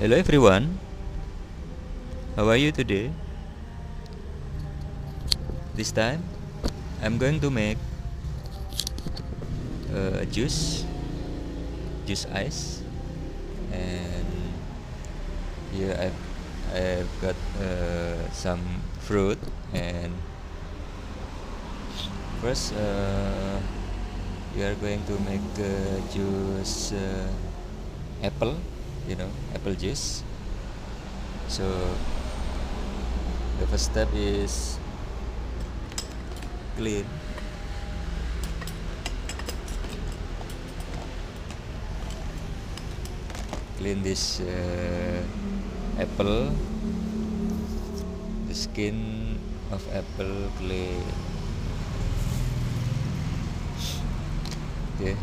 Hello everyone, how are you today? This time I'm going to make juice ice, and here I've got some fruit. And first we are going to make juice apple, apple juice. So the first step is clean this apple, the skin of apple clean. Okay,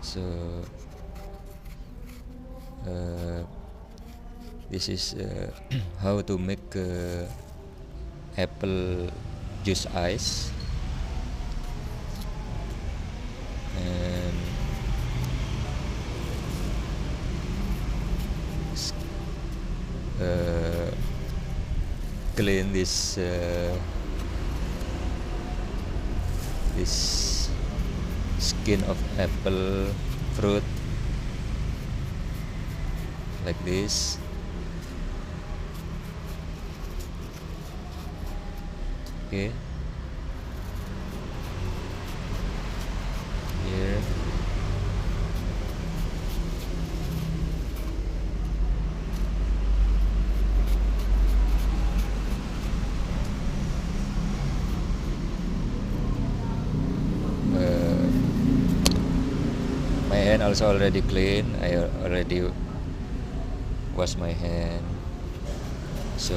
so this is how to make apple juice ice. And clean this skin of apple fruit like this. Okay, here. My hand also already clean. I already wash my hand, so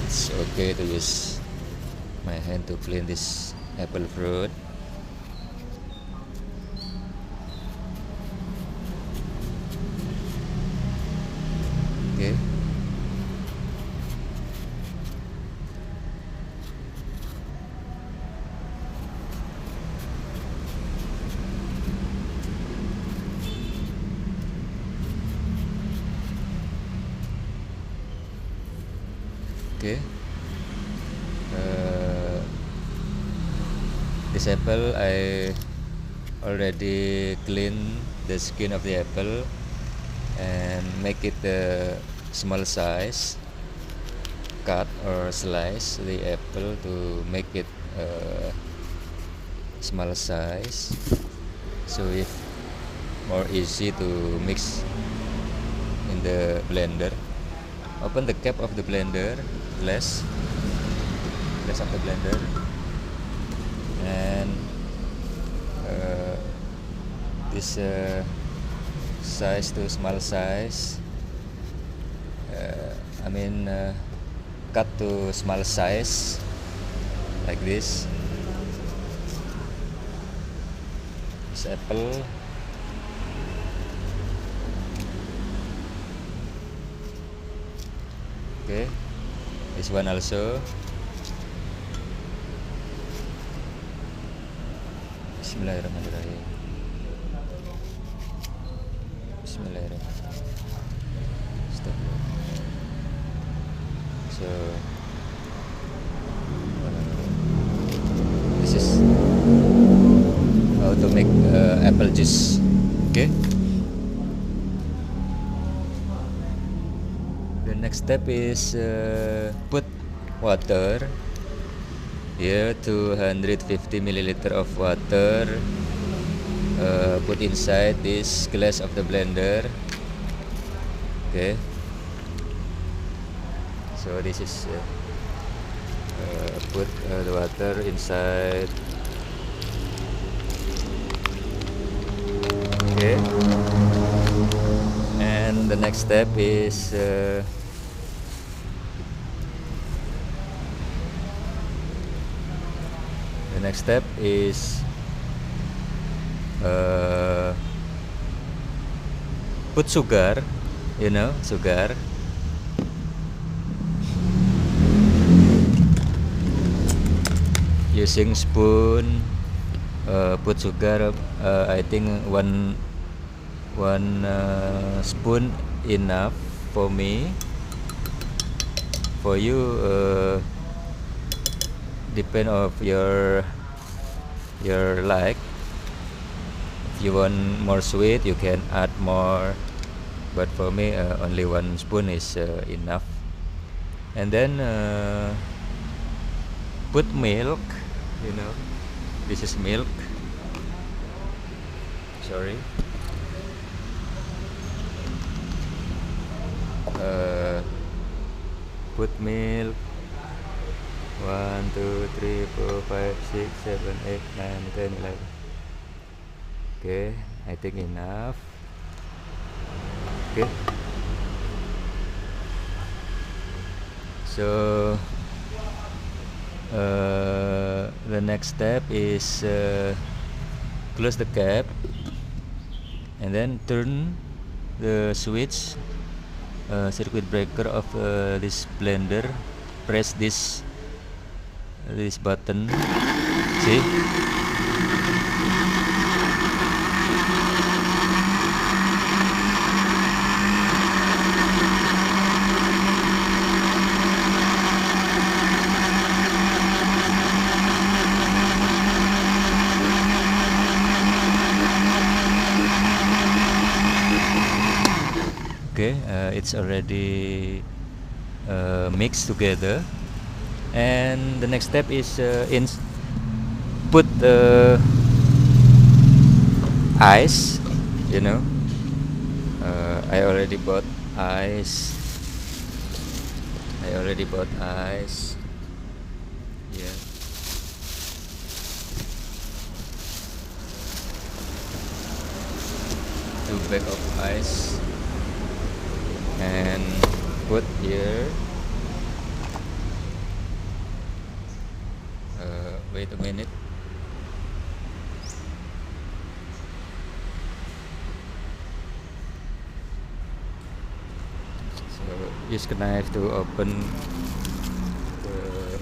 it's okay to use my hand to clean this apple fruit. Okay, okay. This apple I already clean the skin of the apple and make it the small size, cut or slice the apple to make it small size, so it's more easy to mix in the blender. Open the cap of the blender, glass of the blender, and this size to small size, cut to small size like this apple. Okay, this one also. Bismillahirrahmanirrahim. Bismillahirrahmanirrahim. Stop. So this is how to make apple juice. Okay, the next step is put water. Here 250 milliliter of water, put inside this glass of the blender. Okay, so this is put the water inside. Okay, and the next step is put sugar, sugar. Using spoon, put sugar, I think one spoon enough for me. For you, depend of your like. If you want more sweet, you can add more, but for me only one spoon is enough. And then put milk, you know, this is milk, sorry. Put milk 1 2 3 4 5 6 7 8 9 10 11. Okay, I think enough. Okay, so the next step is close the cap and then turn the switch, circuit breaker of this blender. Press this button, see. Okay, it's already mixed together, and the next step is put ice, you know. I already bought ice. Yeah. 2 bag of ice and put here. Wait a minute. So use the knife to open the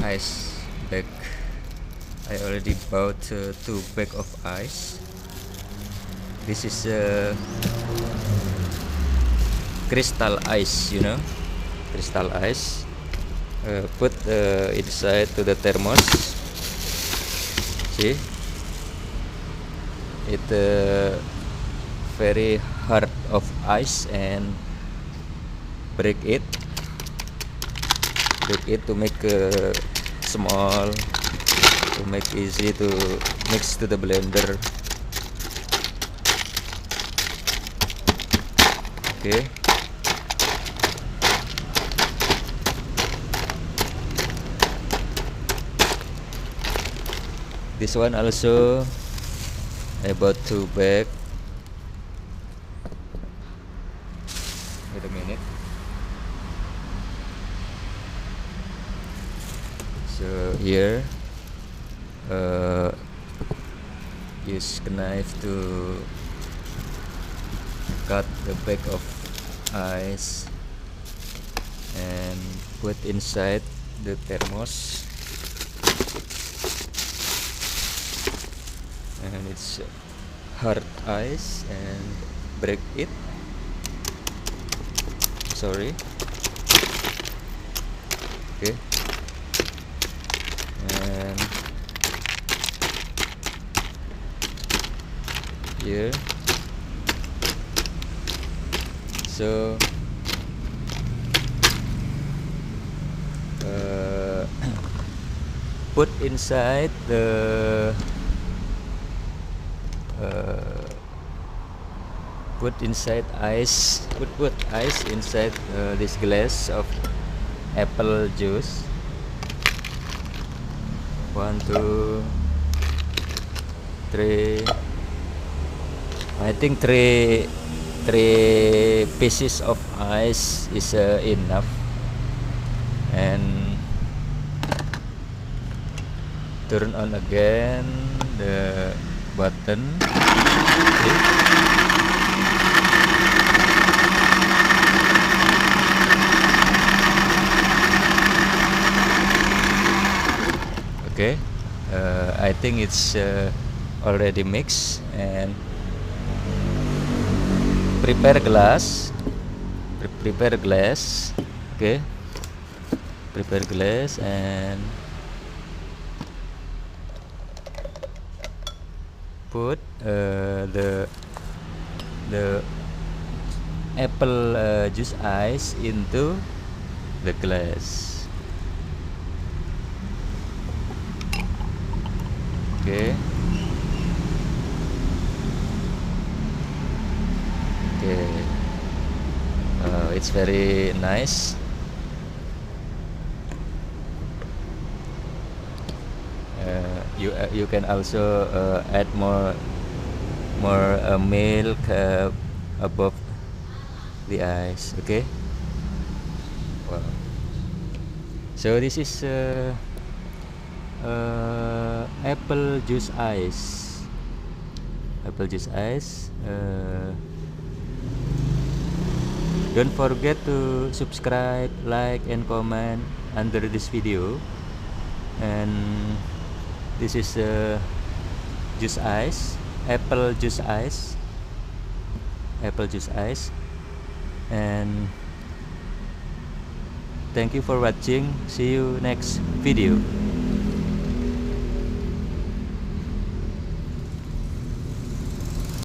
ice bag. I already bought 2 bag of ice. This is crystal ice, you know, crystal ice. Put inside to the thermos. See, it very hard of ice, and break it to make small, to make easy to mix to the blender. Okay, this one also I bought 2 bag. Wait a minute. So here use knife to cut the bag of ice and put inside the thermos, and it's hard ice, and break it, sorry. Okay, and here, so put inside the put ice inside this glass of apple juice. 1 2 3, I think three pieces of ice is enough, and turn on again the button. Okay, I think it's already mixed, and prepare glass. Prepare glass. Okay, prepare glass and put the apple juice ice into the glass. Okay. Okay. It's very nice. You can also add more milk above the ice. Okay. Wow. So this is apple juice ice. Apple juice ice. Don't forget to subscribe, like, and comment under this video. And this is juice ice, apple juice ice, and thank you for watching. See you next video.